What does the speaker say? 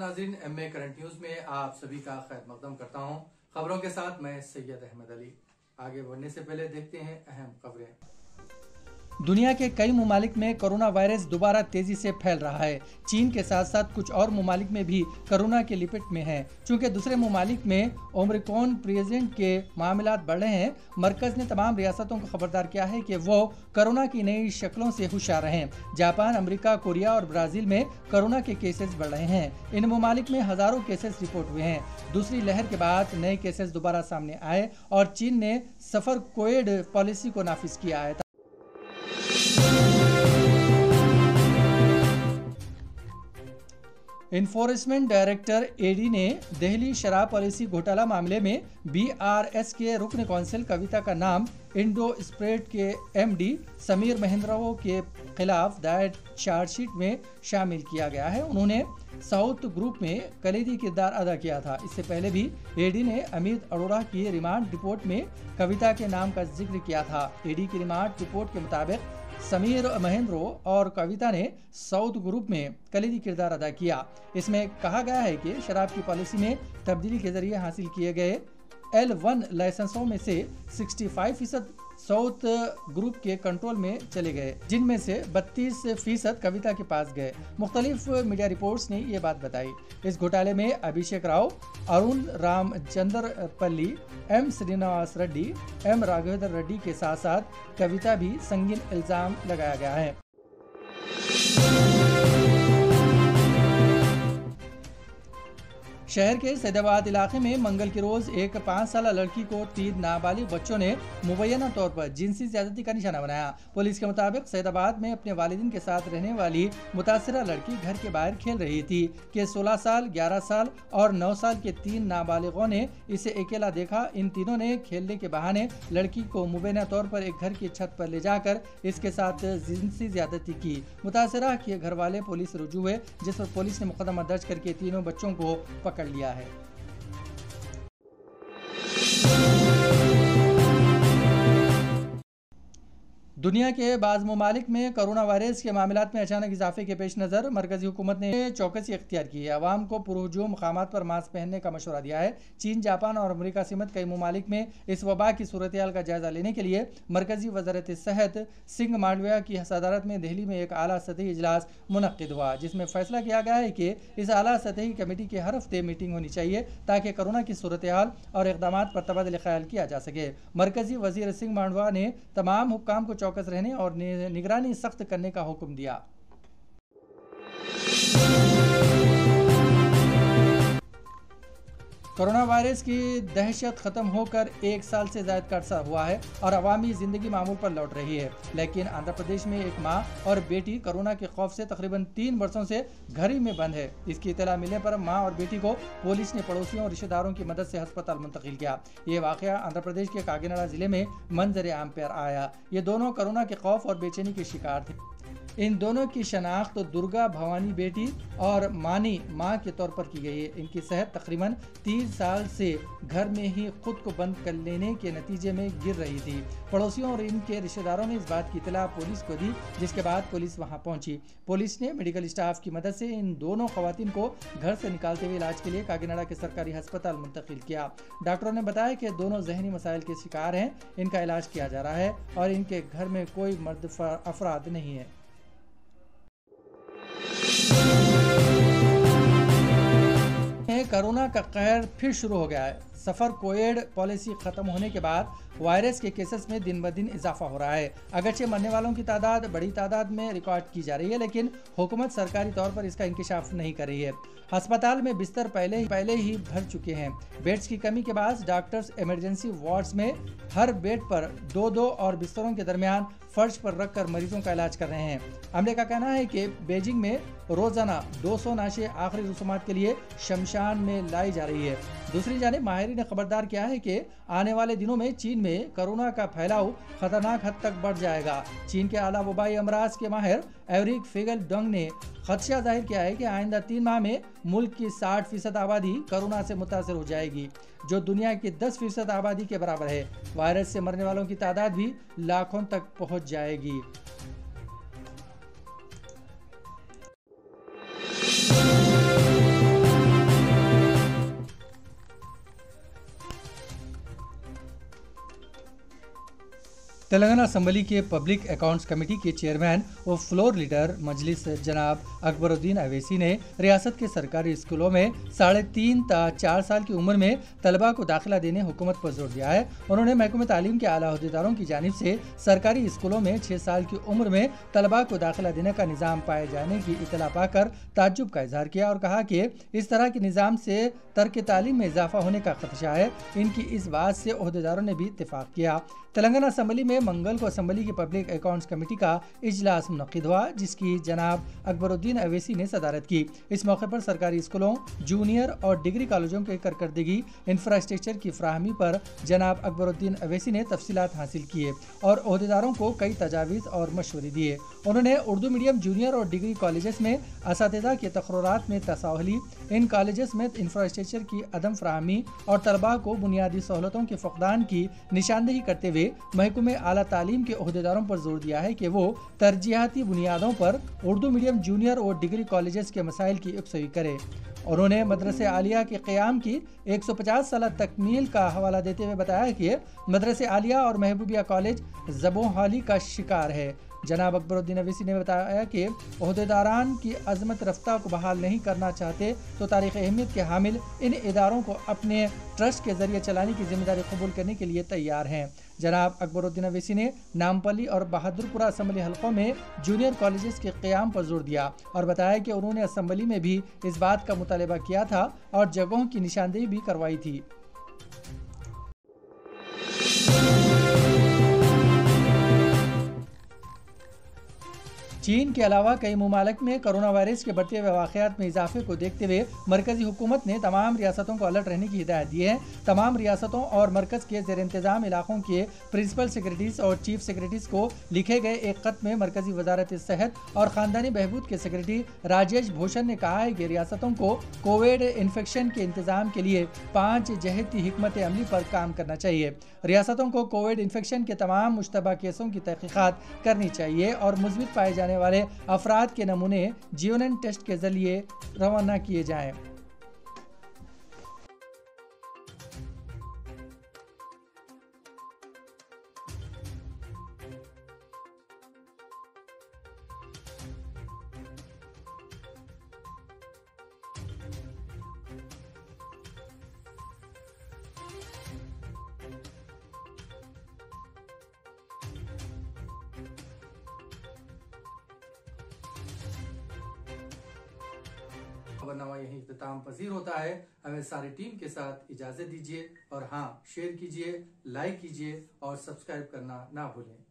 नाज़रीन, MA current news में आप सभी का खैर मकदम करता हूं। खबरों के साथ मैं सैयद अहमद अली। आगे बढ़ने से पहले देखते हैं अहम खबरें। दुनिया के कई ममालिक में कोरोना वायरस दोबारा तेजी से फैल रहा है। चीन के साथ साथ कुछ और ममालिक में भी कोरोना की लिपट में है। चूंकि दूसरे ममालिक में ओमिक्रॉन वेरिएंट के मामलात बढ़ रहे हैं, मरकज ने तमाम रियासतों को खबरदार किया है कि वो कोरोना की नई शक्लों से होशियार रहें। जापान, अमेरिका, कोरिया और ब्राजील में कोरोना के केसेस बढ़ रहे हैं। इन ममालिक में हजारों केसेस रिपोर्ट हुए हैं। दूसरी लहर के बाद नए केसेस दोबारा सामने आए और चीन ने सफर कोविड पॉलिसी को नाफिज किया है। इन्फोर्समेंट डायरेक्टर एडी ने दिल्ली शराब पॉलिसी घोटाला मामले में बीआरएस के रुकन कौंसिल कविता का नाम इंडो स्प्रेड के एमडी समीर महेंद्रवो के खिलाफ दायर चार्जशीट में शामिल किया गया है। उन्होंने साउथ ग्रुप में कलीदी किरदार अदा किया था। इससे पहले भी एडी ने अमित अरोड़ा की रिमांड रिपोर्ट में कविता के नाम का जिक्र किया था। एडी की रिमांड रिपोर्ट के मुताबिक समीर महेंद्रो और कविता ने साउथ ग्रुप में कलीदी किरदार अदा किया। इसमें कहा गया है कि शराब की पॉलिसी में तब्दीली के जरिए हासिल किए गए L1 लाइसेंसों में से 65% साउथ ग्रुप के कंट्रोल में चले गए, जिनमें से 32% कविता के पास गए। मुख्तलिफ मीडिया रिपोर्ट्स ने ये बात बताई। इस घोटाले में अभिषेक राव, अरुण रामचंद्रपल्ली, एम श्रीनिवास रेड्डी, एम राघवेंद्र रेड्डी के साथ साथ कविता भी संगीन इल्जाम लगाया गया है। शहर के सैदाबाद इलाके में मंगल के रोज एक 5 साल लड़की को 3 नाबालिग बच्चों ने मुबैना तौर पर जिनसी ज्यादती का निशाना बनाया। पुलिस के मुताबिक सैदाबाद में अपने वालिदैन के साथ रहने वाली मुतासिरा लड़की घर के बाहर खेल रही थी कि 16 साल, 11 साल और 9 साल के 3 नाबालिगों ने इसे अकेला देखा। इन तीनों ने खेलने के बहाने लड़की को मुबैना तौर पर एक घर की छत पर ले जाकर इसके साथ जिनसी ज्यादती की। मुतासिरा के घर वाले पुलिस रुजू हुए, जिस पर पुलिस ने मुकदमा दर्ज करके तीनों बच्चों को पकड़ लिया है। दुनिया के बाज़ ममालिक में कोरोना वायरस के मामलात में अचानक इजाफे के पेश नज़र मरकजी हुकूमत ने चौकसी इख्तियार की है। अवाम को पुरहजूम मकामात पर मास्क पहनने का मशवरा दिया है। चीन, जापान और अमेरिका समेत कई ममालिक में इस वबा की सूरत हाल का जायजा लेने के लिए मरकजी वज़ारत सेहत सिंह मांडविया की सदारत में दिल्ली में एक आला सतही इजलास मुनक्किद हुआ, जिसमें फैसला किया गया है कि इस आला सतही कमेटी की हर हफ्ते मीटिंग होनी चाहिए ताकि कोरोना की सूरत हाल और इक़दाम पर तबादला ख्याल किया जा सके। मरकजी वज़ीर सिंह मांडविया ने तमाम हुक्काम को चौकस रहने और निगरानी सख्त करने का हुक्म दिया। कोरोना वायरस की दहशत खत्म होकर 1 साल से ज़्यादा का अरसा हुआ है और अवामी ज़िंदगी मामूल पर लौट रही है, लेकिन आंध्र प्रदेश में एक माँ और बेटी कोरोना के खौफ से तकरीबन 3 वर्षों से घर ही में बंद है। इसकी इत्तला मिलने पर माँ और बेटी को पुलिस ने पड़ोसियों और रिश्तेदारों की मदद से अस्पताल मुंतकिल किया। ये वाक़या आंध्र प्रदेश के काकीनाडा जिले में मंजर आम पर आया। ये दोनों कोरोना के खौफ और बेचैनी के शिकार थे। इन दोनों की शनाख्त तो दुर्गा भवानी बेटी और मानी माँ के तौर पर की गई है। इनकी सेहत तकरीबन 3 साल से घर में ही खुद को बंद कर लेने के नतीजे में गिर रही थी। पड़ोसियों और इनके रिश्तेदारों ने इस बात की इत्तला पुलिस को दी, जिसके बाद पुलिस वहां पहुंची। पुलिस ने मेडिकल स्टाफ की मदद से इन दोनों खवातीन को घर से निकालते हुए इलाज के लिए काकीनाडा के सरकारी अस्पताल मुंतकिल किया। डॉक्टरों ने बताया कि दोनों जहनी मसाइल के शिकार हैं। इनका इलाज किया जा रहा है और इनके घर में कोई मर्द अफराद नहीं है। कोरोना का कहर फिर शुरू हो गया है। सफर कोविड पॉलिसी खत्म होने के बाद वायरस के केसेस में दिन ब दिन इजाफा हो रहा है। अगरचे मरने वालों की तादाद बड़ी तादाद में रिकॉर्ड की जा रही है, लेकिन हुकूमत सरकारी तौर पर इसका इंकिशाफ नहीं कर रही है। अस्पताल में बिस्तर पहले ही भर चुके हैं। बेड्स की कमी के बाद डॉक्टर्स इमरजेंसी वार्ड्स में हर बेड पर 2-2 और बिस्तरों के दरमियान फर्श पर रखकर मरीजों का इलाज कर रहे हैं। अमले का कहना है कि बीजिंग में रोजाना 200 नाशे आखिरी रसूमात के लिए शमशान में लाई जा रही है। दूसरी जानिब माहिरीन ने खबरदार किया है कि आने वाले दिनों में चीन में कोरोना का फैलाव खतरनाक हद तक बढ़ जाएगा। चीन के आला वबाई अमराज के माहिर एवरिक फिगल डोंग ने खदशा जाहिर किया है कि आइंदा 3 माह में मुल्क की 60% आबादी कोरोना से मुतासर हो जाएगी, जो दुनिया की 10% आबादी के बराबर है। वायरस से मरने वालों की तादाद भी लाखों तक पहुंच जाएगी। तेलंगाना असम्बली के पब्लिक अकाउंट्स कमेटी के चेयरमैन और फ्लोर लीडर मजलिस जनाब अकबरुद्दीन अवैसी ने रियासत के सरकारी स्कूलों में 3.5 ता 4 साल की उम्र में तलबा को दाखिला देने हुकूमत पर जोर दिया है। उन्होंने महकमे तालीम के आला अहदेदारों की जानिब से सरकारी स्कूलों में 6 साल की उम्र में तलबा को दाखिला देने का निज़ाम पाए जाने की इतला पाकर ताज्जुब का इजहार किया और कहा कि इस तरह के निज़ाम से तर्क तालीम में इजाफा होने का खदशा है। इनकी इस बात से अहदेदारों ने भी इत्तेफाक किया। तेलंगाना असम्बली में मंगल को असम्बली की पब्लिक अकाउंट्स कमेटी का इजलास मुनक्किद हुआ, जिसकी जनाब अकबरुद्दीन अवैसी ने सदारत की। इस मौके पर सरकारी स्कूलों, जूनियर और डिग्री कॉलेजों के करकर्दगी इंफ्रास्ट्रक्चर की फ्राहमी पर जनाब अकबरुद्दीन अवैसी ने तफसीलात हासिल किए और अहदेदारों को कई तजावीज़ और मशवरे दिए। उन्होंने उर्दू मीडियम जूनियर और डिग्री कॉलेजेस में असातिज़ा के तकर्रुरात में तसाहुली, इन कॉलेजेस में इंफ्रास्ट्रक्चर की अदम फ्राहमी और तलबा को बुनियादी सहूलतों के फुकदान की निशानदेही करते हुए महकमे आला तालीम के अहदेदारों पर जोर दिया है कि वो तरजीहाती बुनियादों पर उर्दू मीडियम जूनियर और डिग्री कॉलेजेस के मसाइल की यकसुई करे। उन्होंने मदरसे आलिया के क़याम की 150 साल तकमील का हवाला देते हुए बताया कि मदरसे आलिया और महबूबिया कॉलेज ज़बोहाली का शिकार है। जनाब अकबरुद्दीन अवैसी ने बताया कि अहदेदारान की अजमत रफ्ता को बहाल नहीं करना चाहते तो तारीख़ अहमियत के हामिल इन इदारों को अपने ट्रस्ट के जरिए चलाने की जिम्मेदारी कबूल करने के लिए तैयार हैं। जनाब अकबरुद्दीन अवैसी ने नामपल्ली और बहादुरपुरा असम्बली हलकों में जूनियर कॉलेजेस के क़याम पर जोर दिया और बताया कि उन्होंने असम्बली में भी इस बात का मुतालबा किया था और जगहों की निशानदेही भी करवाई थी। चीन के अलावा कई ममालिक में कोरोना वायरस के बढ़ते हुए वाक़यात में इजाफे को देखते हुए मरकजी हुकूमत ने तमाम रियासतों को अलर्ट रहने की हिदायत दी है। तमाम रियासतों और मरकज़ के ज़ेर इंतज़ाम इलाकों के प्रिंसिपल सेक्रेटरीज और चीफ सेक्रेटरीज को लिखे गए एक ख़त में मरकजी वजारत सेहत और ख़ानदानी बहबूद के सेक्रेटरी राजेश भूषण ने कहा है कि रियासतों को कोविड इन्फेक्शन के इंतज़ाम के लिए 5 जहती हिकमत अमली पर काम करना चाहिए। रियासतों को कोविड इन्फेक्शन के तमाम मुश्तबा केसों की तहक़ीक़ात करनी चाहिए और मुस्बित पाए जाने वाले अफराद के नमूने जीनोम टेस्ट के जरिए रवाना किए जाएं। खबरनामा यही इख्तिताम पजीर होता है। हमें सारी टीम के साथ इजाजत दीजिए और हाँ, शेयर कीजिए, लाइक कीजिए और सब्सक्राइब करना ना भूलें।